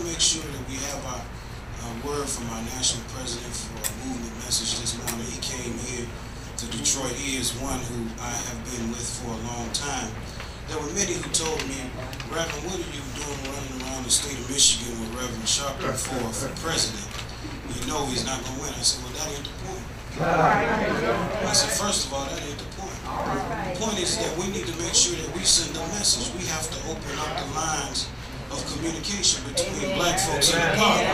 to make sure that we have our word from our national president for a movement message this morning. He came here to Detroit. He is one who I have been with for a long time. There were many who told me, Reverend, what are you doing running around the state of Michigan with Reverend Sharpton for president? You know he's not going to win. I said, well, that ain't the point. I said, first of all, that ain't the point. The point is that we need to make sure that we send a message. We have to open up the lines of communication between black folks and the party.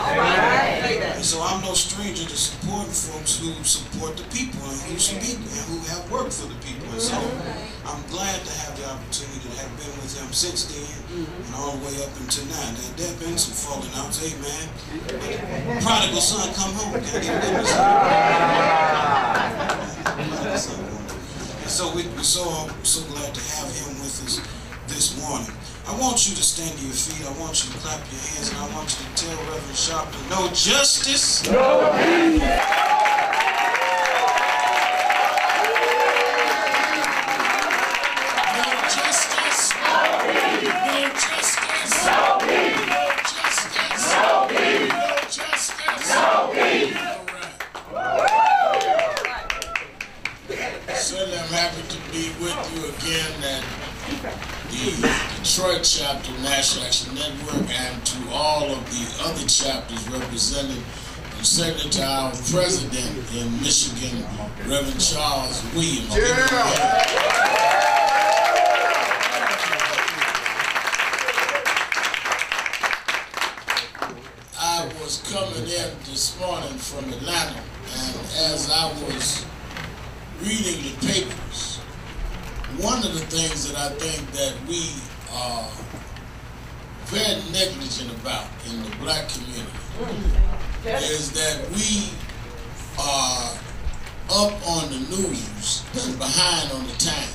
And so I'm no stranger to supporting folks who support the people and who speak and who have worked for the people. And so I'm glad to have the opportunity to have been with him since then and all the way up until now. There have been some falling outs, hey man. But prodigal son come home. Can I get a witness? And so we're so glad to have him with us this morning. I want you to stand to your feet, I want you to clap your hands, and I want you to tell Reverend Sharpton, no justice, no peace. No justice, no peace. No justice, no peace. No justice, no peace. No justice, no peace. All right. Certainly I'm happy to be with you again at the Detroit chapter of National Action Network, and to all of the other chapters represented, and certainly to our president in Michigan, Reverend Charles Williams. I was coming in this morning from Atlanta, and as I was reading the papers, one of the things that I think that we are very negligent about in the black community is that we are up on the news and behind on the times.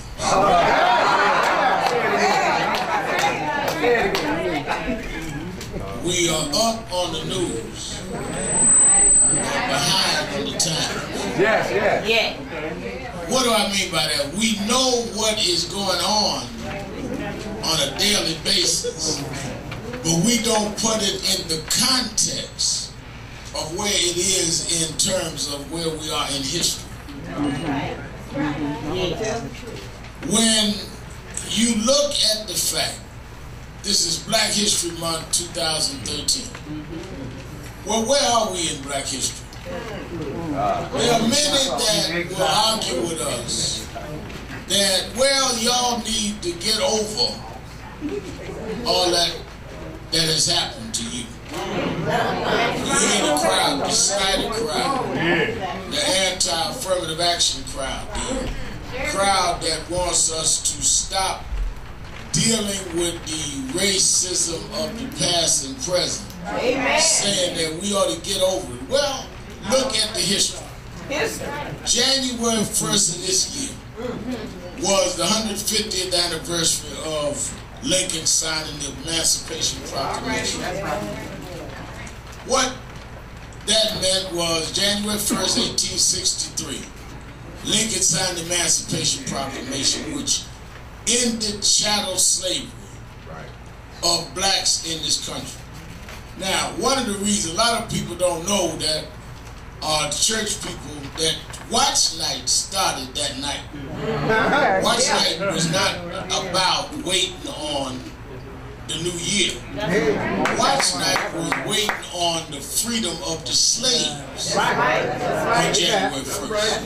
We are up on the news and behind on the times. Yes. What do I mean by that? We know what is going on a daily basis, but we don't put it in the context of where it is in terms of where we are in history. When you look at the fact, this is Black History Month 2013. Well, where are we in Black history? There are many that will argue with us that, well, y'all need to get over all that has happened to you. You hear the crowd, the Snyder crowd, the anti-affirmative action crowd, the crowd that wants us to stop dealing with the racism of the past and present, saying that we ought to get over it. Well, look at the history. January 1st of this year was the 150th anniversary of Lincoln signing the Emancipation Proclamation. What that meant was January 1st, 1863, Lincoln signed the Emancipation Proclamation, which ended chattel slavery of blacks in this country. Now, one of the reasons, a lot of people don't know that the church people, that watch night started that night. Watch night was not about waiting on the new year. Watch night was waiting on the freedom of the slaves on January 1st.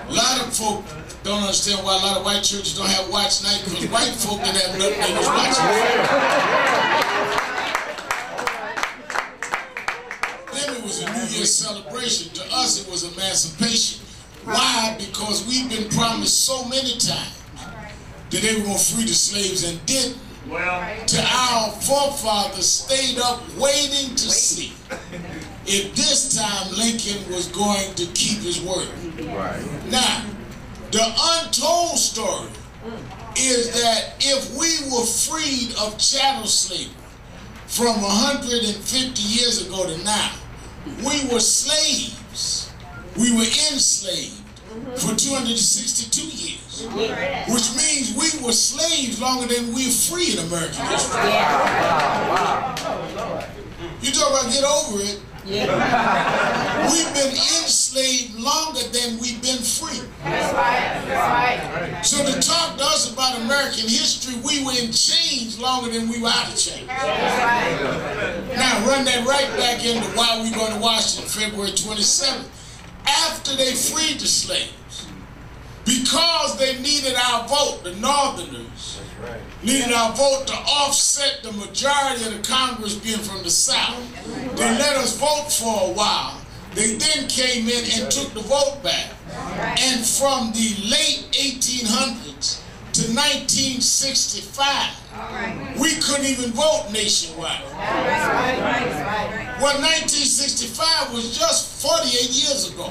A lot of folk don't understand why a lot of white churches don't have watch night, because white folk didn't have nothing they was watching. Then it was a New Year's celebration. To us, it was emancipation. Why? Because we've been promised so many times that they were going to free the slaves and didn't. To our forefathers stayed up waiting to see if this time Lincoln was going to keep his word. Now, the untold story is that if we were freed of chattel slavery from 150 years ago to now, we were slaves. We were enslaved for 262 years, which means we were slaves longer than we were free in American history. y'all get over it. Yeah. We've been enslaved longer than we've been free. That's right. That's right. So to talk to us about American history, we were in chains longer than we were out of chains. That's right. Now run that right back into why we going to Washington, February 27th. After they freed the slaves, because they needed our vote, the Northerners needed our vote to offset the majority of the Congress being from the South. They let us vote for a while. They then came in and took the vote back. And from the late 1800s to 1965, we couldn't even vote nationwide. Well, 1965 was just 48 years ago.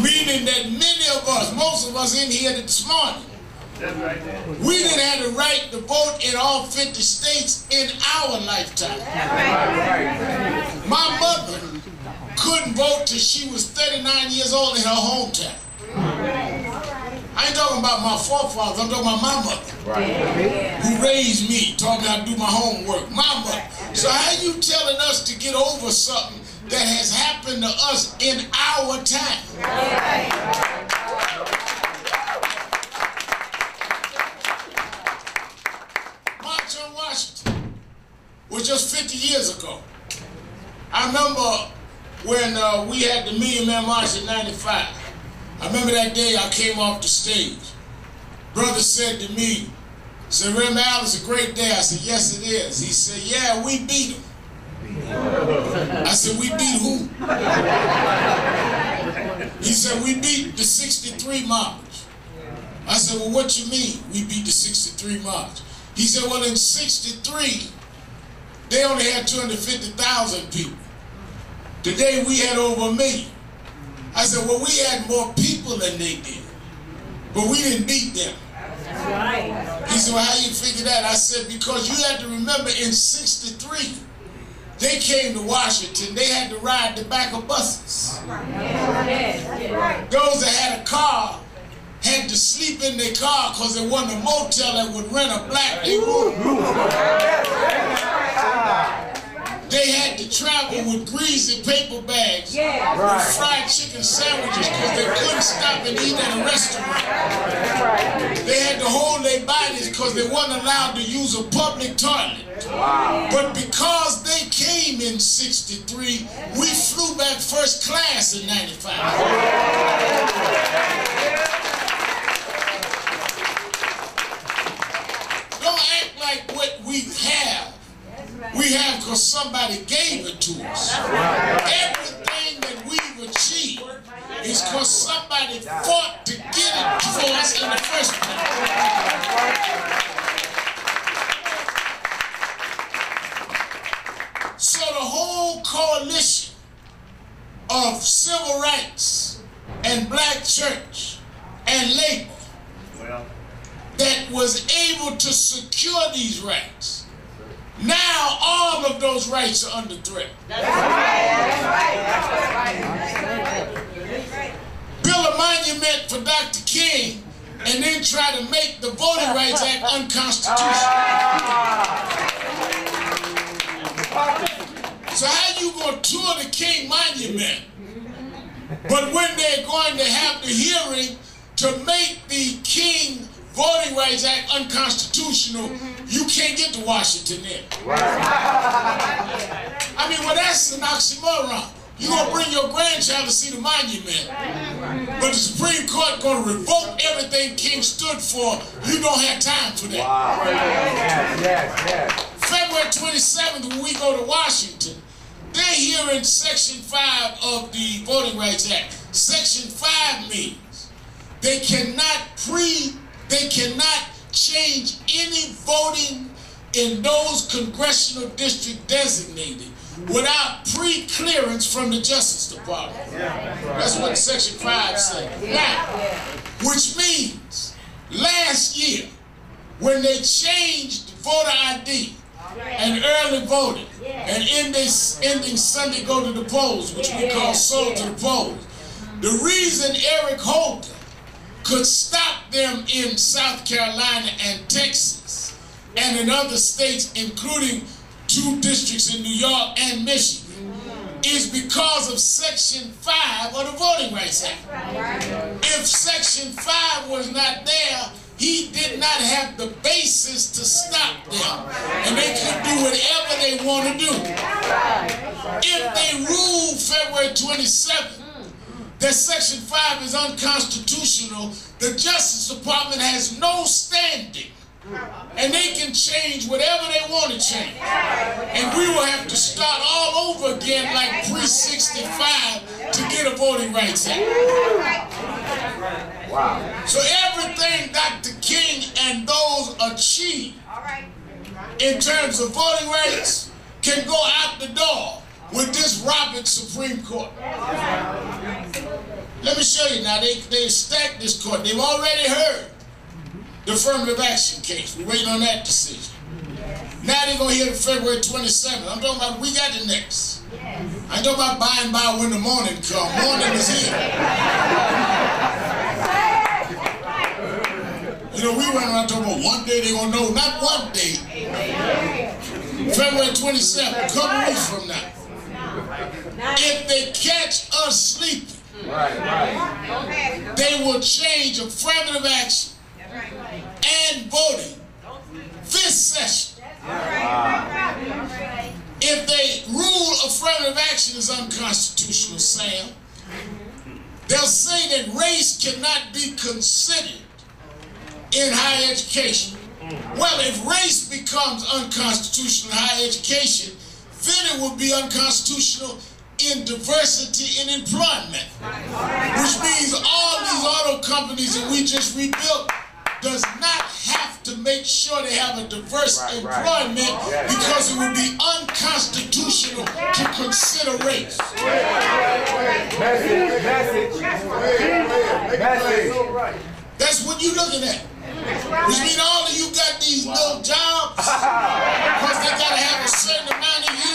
Meaning that many of us, most of us in here this morning, we didn't have the right to vote in all 50 states in our lifetime. My mother couldn't vote till she was 39 years old in her hometown. I ain't talking about my forefathers, I'm talking about my mother, who raised me, taught me how to do my homework. My mother. So how you telling us to get over something that has happened to us in our time? March on Washington was just 50 years ago. I remember when we had the Million Man March in '95. I remember that day I came off the stage. Brother said to me, said, "Remy, it's a great day." I said, "Yes, it is." He said, "Yeah, we beat them." I said, "We beat who?" He said, "We beat the 63 March." I said, "Well, what you mean, we beat the 63 March?" He said, "Well, in 63, they only had 250,000 people. Today, we had over 1 million. I said, "Well, we had more people than they did, but we didn't beat them." He said, "Well, how you figure that?" I said, "Because you have to remember in 63, they came to Washington, they had to ride the back of buses. Those that had a car had to sleep in their car because there wasn't a motel that would rent a black room. They had to travel with greasy paper bags with fried chicken sandwiches because they couldn't stop and eat at a restaurant. They had to hold their bodies because they weren't allowed to use a public toilet. But because they came in 63, we flew back first class in 95. Don't act like what we have because somebody gave it to us. Everything that we've achieved is because somebody fought to get it for us in the first place. So the whole coalition of civil rights and black church and labor that was able to secure these rights, now all of those rights are under threat. That's right. Build a monument for Dr. King and then try to make the Voting Rights Act unconstitutional. So how you going to tour the King Monument, but when they're going to have the hearing to make the King Voting Rights Act unconstitutional, you can't get to Washington then. I mean, well, that's an oxymoron. You're going to bring your grandchild to see the monument, but the Supreme Court going to revoke everything King stood for. You don't have time for that. February 27th, when we go to Washington, they're here in Section 5 of the Voting Rights Act. Section 5 means they cannot change any voting in those congressional districts designated without pre-clearance from the Justice Department. That's what Section 5 says. Now, which means last year, when they changed voter ID and early voting and ending Sunday go to the polls, which we call sold to the polls, the reason Eric Holder could stop them in South Carolina and Texas and in other states, including 2 districts in New York and Michigan, is because of Section 5 of the Voting Rights Act. If Section 5 was not there, he did not have the basis to stop them, and they could do whatever they want to do. If they rule February 27th that Section 5 is unconstitutional, the Justice Department has no standing, and they can change whatever they want to change. And we will have to start all over again like pre-65 to get a Voting Rights Act. Wow. So everything Dr. King and those achieved in terms of voting rights can go out the door with this Roberts Supreme Court. Let me show you now. They stacked this court. They've already heard the affirmative action case. We're waiting on that decision. Now they're going to hear the February 27th. I'm talking about we got the next. I ain't talking about by and by when the morning comes. Morning is here. You know, we run around talking about one day they're going to know. Not one day. February 27th, a couple weeks from now. If they catch us sleeping, they will change affirmative action and voting this session. If they rule affirmative action is unconstitutional, Sam, they'll say that race cannot be considered in higher education. Well, if race becomes unconstitutional in higher education, then it will be unconstitutional in diversity in employment, which means all these auto companies that we just rebuilt does not have to make sure they have a diverse employment because it would be unconstitutional to consider race. That's what you're looking at. Which means all of you got these little jobs because they got to have a certain amount of you.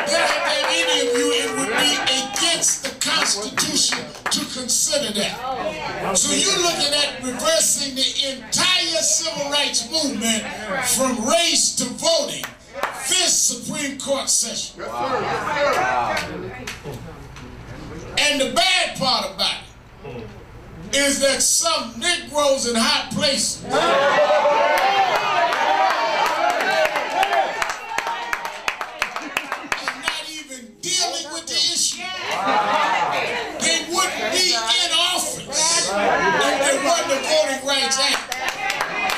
They don't have to have any of you. It would be against the Constitution to consider that. So you're looking at reversing the entire civil rights movement from race to voting this Supreme Court session. And the bad part about it is that some Negroes in high places are not even dealing with the issue. They wouldn't be in office if they won the Voting Rights Act.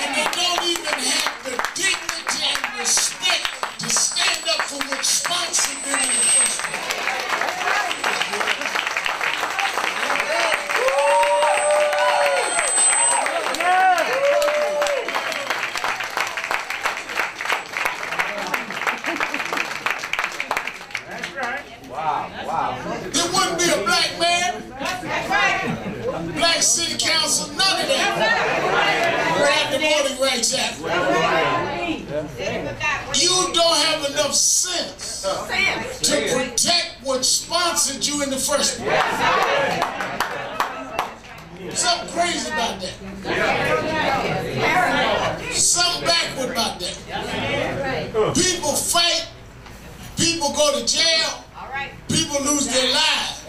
And they don't even have the dignity and respect to stand up for what sponsored them in the first place. There wouldn't be a black mayor, black city council, none of that. Without the Voting Rights Act. You don't have enough sense to protect what sponsored you in the first place. Something crazy about that. Something backward about that. People fight, people go to jail, people lose their lives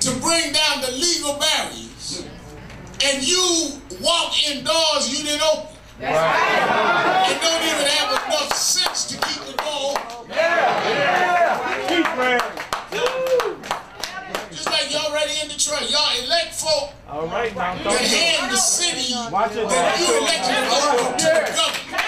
to bring down the legal barriers, and you walk indoors you didn't open. And don't even have enough sense to keep the door open. Just like y'all already in Detroit, y'all elect folk that hand the city that you elected over to the government.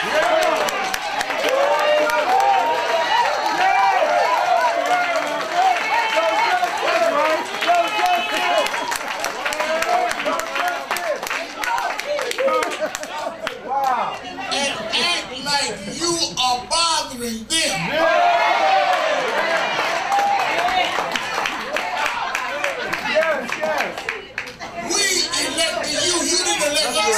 You are bothering them. Yes. We elected you. You didn't elect us.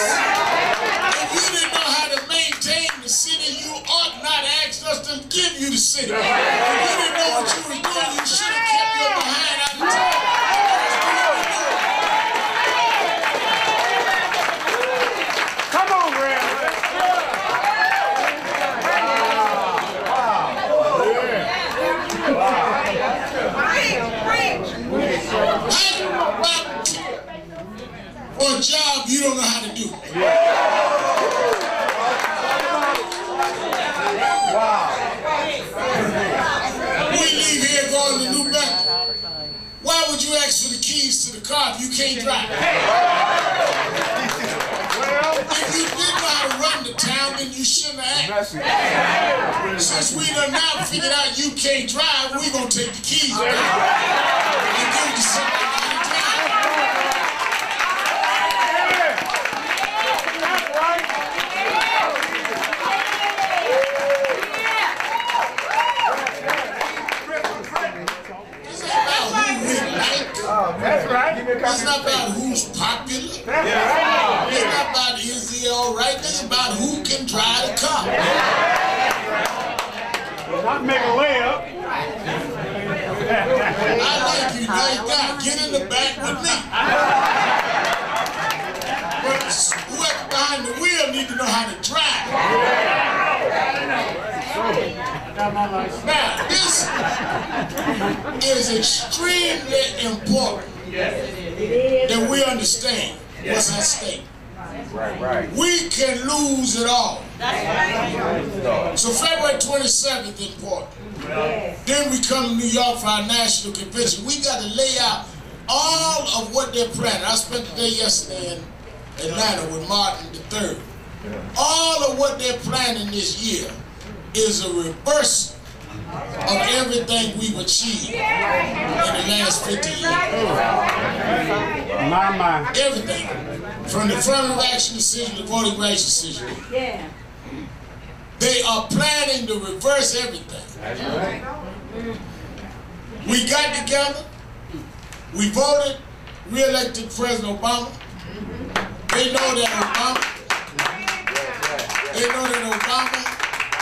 If you didn't know how to maintain the city, you ought not ask us to give you the city. If you didn't know what you were doing, you should have kept your behind out of town. Come on, Graham. job you don't know how to do. We leave here going to New Bedford. Why would you ask for the keys to the car if you can't drive? If you didn't know how to run the town, then you shouldn't have asked. Since we done now figured out you can't drive, we're going to take the keys back and give it to somebody how to drive. That's right. It's not about who's popular. It's not about is he all right. It's about who can drive the car. Not make a layup. I like you, nice guy. Get in the back with me. But whoever behind the wheel need to know how to drive. Now, this is extremely important that we understand what's at stake. Right. We can lose it all. So February 27th is important. Then we come to New York for our national convention. We got to lay out all of what they're planning. I spent the day yesterday in Atlanta with Martin III. All of what they're planning this year is a reversal of everything we've achieved in the last 50 years. My. Everything. From the affirmative action decision to voting rights decision. They are planning to reverse everything. We got together, we voted, re-elected President Obama. They know that Obama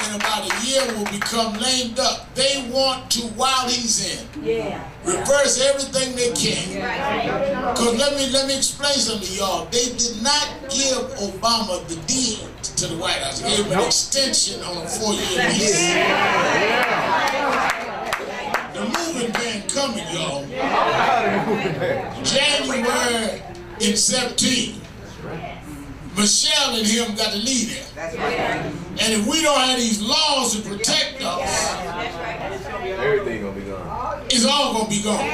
in about a year will become lamed up. They want to, while he's in, reverse everything they can. Because let me explain something to y'all. They did not give Obama the deal to the White House. They gave him an extension on a 4-year lease. The moving van coming, y'all. January in 17. Michelle and him got to lead there. And if we don't have these laws to protect us, everything gonna be gone. It's all gonna be gone.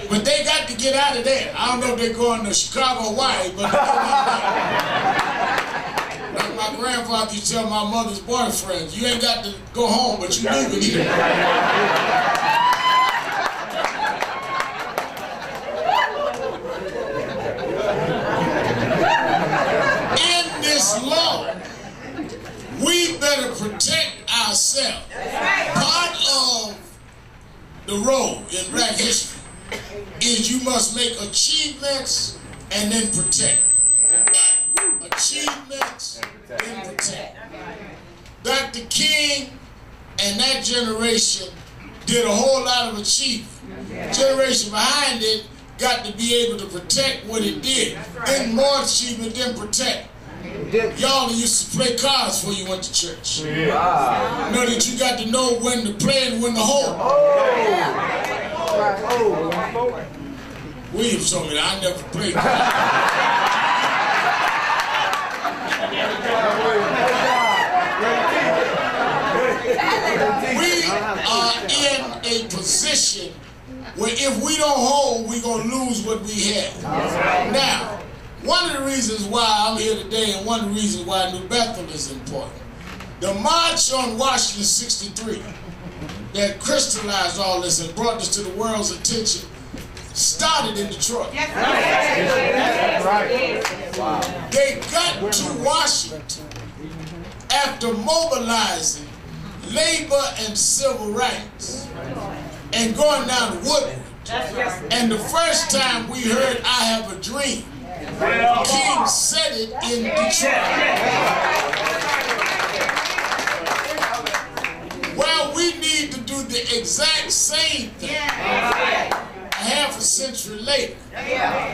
But they got to get out of there. I don't know if they're going to Chicago or Hawaii, but they're going like my grandfather used to tell my mother's boyfriends, you ain't got to go home, but you leave it here. Law, we better protect ourselves. Part of the role in Black history is you must make achievements and then protect. Achievements and protect. Dr. King and that generation did a whole lot of achievement. Generation behind it got to be able to protect what it did. Then more achievement, then protect. Y'all used to play cards before you went to church. You know that you got to know when to play and when to hold. William told me that I never played cards. We are in a position where if we don't hold, we're going to lose what we have. Now, one of the reasons why I'm here today and one of the reasons why New Bethel is important, the March on Washington 63 that crystallized all this and brought this to the world's attention started in Detroit. They got to Washington after mobilizing labor and civil rights and going down to Woodward. And the first time we heard I Have a Dream, King said it in Detroit. Well, we need to do the exact same thing a half a century later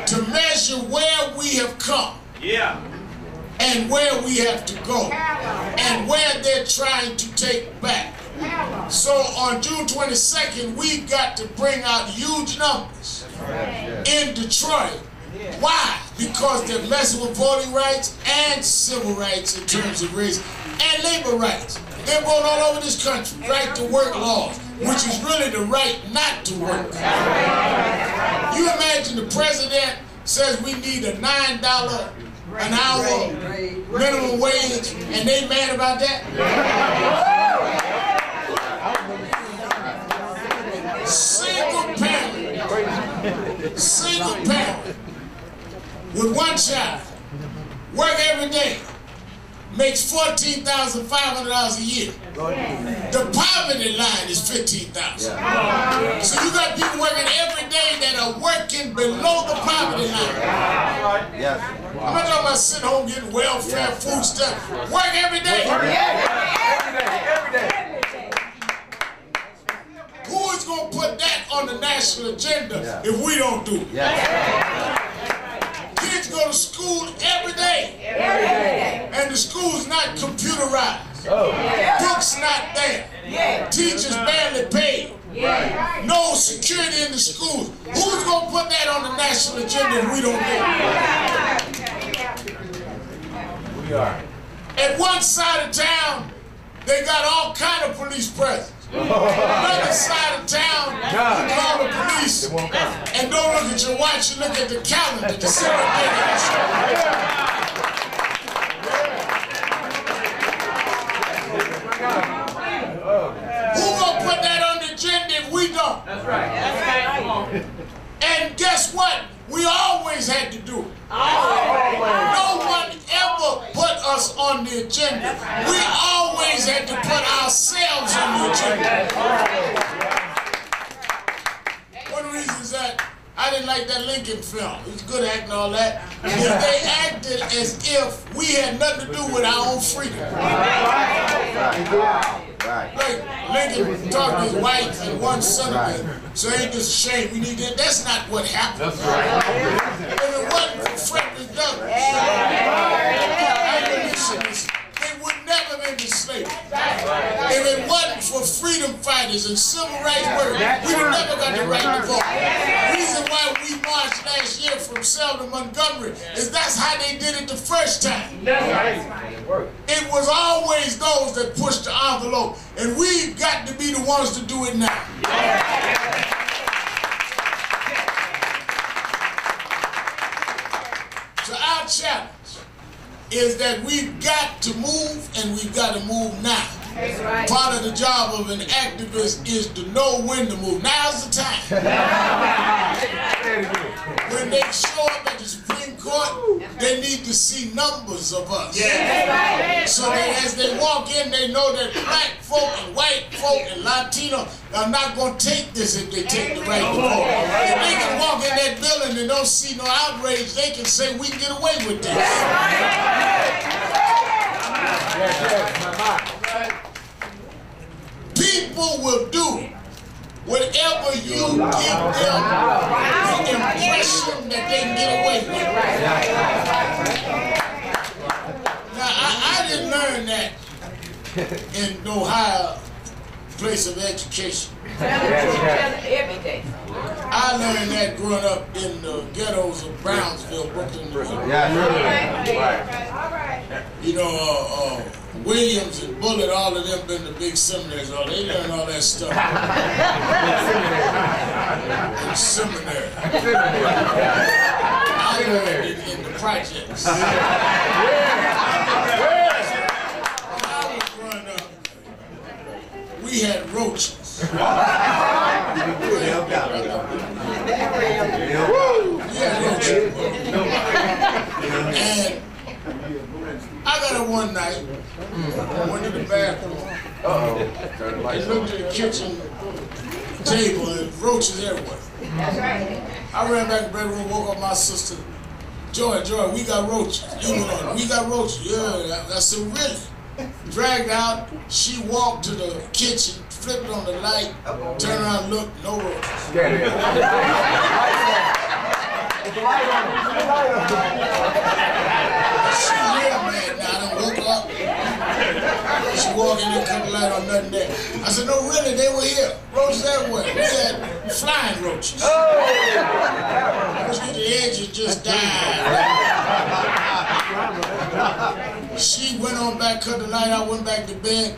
to measure where we have come and where we have to go and where they're trying to take back. So on June 22nd, we've got to bring out huge numbers in Detroit Why? Because they're messing with voting rights and civil rights in terms of race and labor rights. They vote all over this country, right to work laws, which is really the right not to work. You imagine the president says we need a $9 an hour minimum wage, and they mad about that? Single parent with one child, work every day, makes $14,500 a year. The poverty line is $15,000. So you got people working every day that are working below the poverty line. I'm not talking about sitting home getting welfare, food stuff. Work every day. Every day. Who is going to put that on the national agenda if we don't do it? Kids go to school every day. And the school's not computerized. Books not there. Teachers barely paid. No security in the schools. Who's going to put that on the national agenda if we don't do it? We are. At one side of town, they got all kind of police presence. Another side of town, you call the police and don't look at your watch, you look at the calendar to see what day it is. Who gonna put that on the agenda if we don't? That's right. And guess what? We always had to do it. No one ever put us on the agenda. We always had to put ourselves on the agenda. One reason is that I didn't like that Lincoln film. It was good acting and all that. Because they acted as if we had nothing to do with our own freedom. Like Lincoln talked to his wife and one son of his. So ain't this a shame? We need that. That's not what happened. If it wasn't for Frederick Douglass, abolitionists, they would never have been enslaved. If it wasn't for freedom fighters and civil rights workers, we would never got the right to vote. The reason why we marched last year from Selma to Montgomery is that's how they did it the first time. It was always those that pushed the envelope, and we've got to be the ones to do it now. So our challenge is that we've got to move, and we've got to move now. Part of the job of an activist is to know when to move. Now's the time. When they show up at the Supreme Court, they need to see numbers of us. So that as they walk in, they know that black folk and white folk and Latino are not going to take this if they take the right to vote. If they can walk in that building and don't see no outrage, they can say we can get away with this. People will do whatever you give them the impression that they can get away with. Now, I didn't learn that in no higher place of education. Every day. I learned that growing up in the ghettos of Brownsville, Brooklyn, New York. You know, Williams and Bullitt, all of them been to big seminaries. They learned all that stuff in seminary. I learned it in the projects. When I was growing up, we had roaches. And I got up one night, went to the bathroom, and looked at the kitchen table and roaches everywhere. I ran back to the bedroom, woke up my sister. Joy, we got roaches. You went on, we got roaches. Yeah, I said, really? Dragged out, she walked to the kitchen, flipped on the light, turned around, looked, no roaches. She real mad now. I done woke up. She walk in there, cut the light on, nothing there. I said, no, really, they were here. Roaches everywhere. We had flying roaches. The edges just died. She went on back, cut the light out, went back to bed.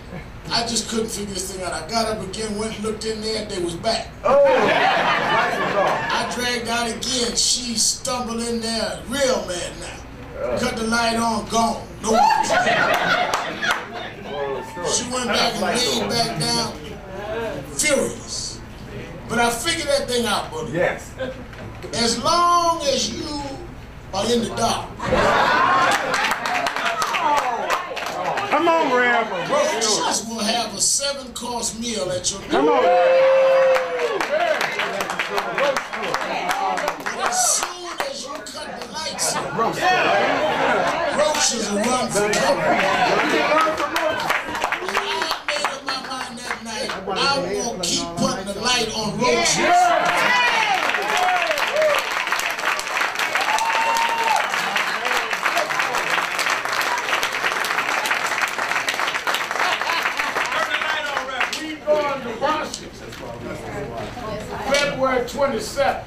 I just couldn't figure this thing out. I got up again, went and looked in there, they was back. I dragged out again. She stumbled in there, real mad now. Cut the light on, gone. No one. She went back and laid back down, furious. But I figured that thing out, buddy. Yes. As long as you are in the dark. Come on, Rev. Roaches will have a 7-course meal at your door. Come on. But as soon as you cut the lights on, roaches will run for cover. And I made up my mind that night, I'm going to keep putting the light on roaches. February 27th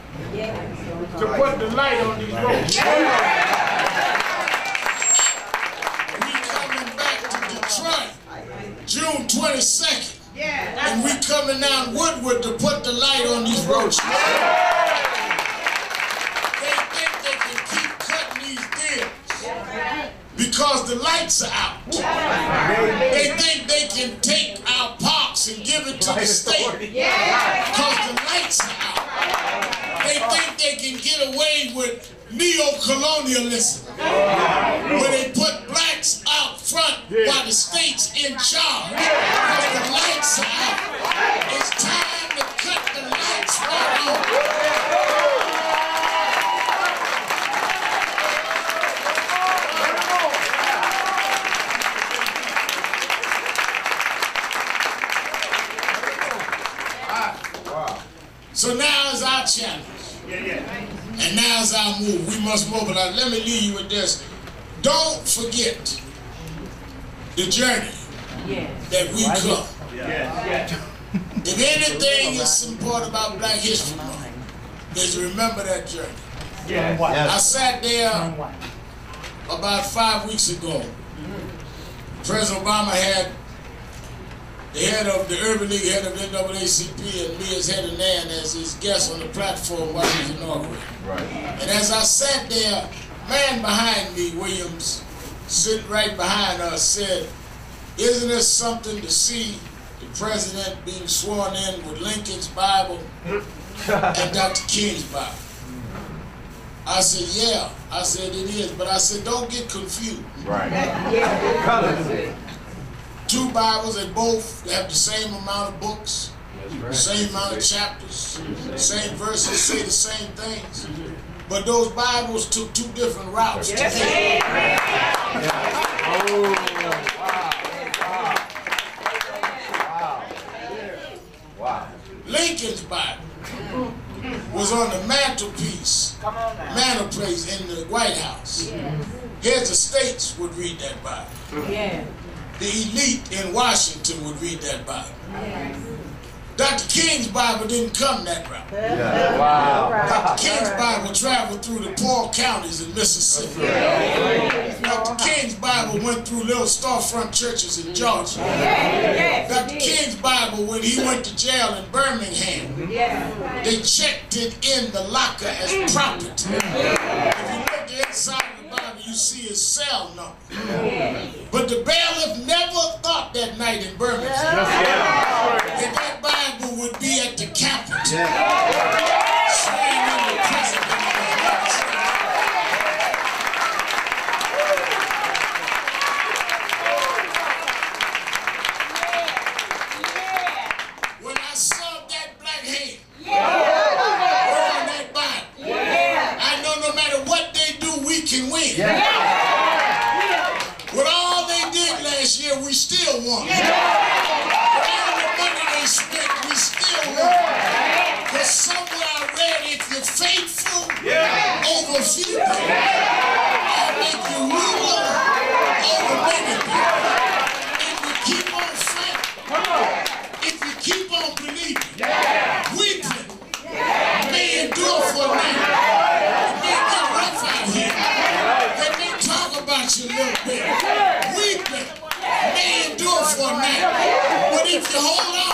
to put the light on these roads. We coming back to Detroit June 22nd. And we coming down Woodward to put the light on these roads. They think they can keep cutting these deals because the lights are out. They think they can take our parks and give it to the state because the lights are out. They think they can get away with neo-colonialism where they put blacks out front while the state's in charge because the lights are out. It's time to cut the lights right on. So now is our challenge. And now is our move. We must mobilize. Let me leave you with this. Don't forget the journey that we come. If anything is important about Black History Month, is remember that journey. I sat there about 5 weeks ago. President Obama had the head of the Urban League, head of NAACP, and me as head of N.A.N. as his guest on the platform while he was inaugurated. And as I sat there, man behind me, Williams, sitting right behind us, said, isn't it something to see the president being sworn in with Lincoln's Bible and Dr. King's Bible? I said, yeah. I said, it is. But I said, don't get confused. Two Bibles, they both have the same amount of books, the same amount of chapters, same verses, say the same things. But those Bibles took two different routes to get. Lincoln's Bible was on the mantelpiece, mantelpiece in the White House. Heads of states would read that Bible. The elite in Washington would read that Bible. Dr. King's Bible didn't come that route. Dr. King's Bible traveled through the poor counties in Mississippi. Dr. King's Bible went through little storefront churches in Georgia. Dr. King's Bible, when he went to jail in Birmingham, they checked it in the locker as property. If you look inside of the Bible, you see his cell number. But the bailiff never thought that night in Birmingham that that Bible would be at the Capitol, swearing in the president of the United States. When I saw that black hand on that Bible, I know no matter what they do, we can win. With all they did last year, we still won. With all the money they spent, we still won. Because somewhere I read, if you're faithful over few people, I'll make you ruler over many people. If you keep on to hold on.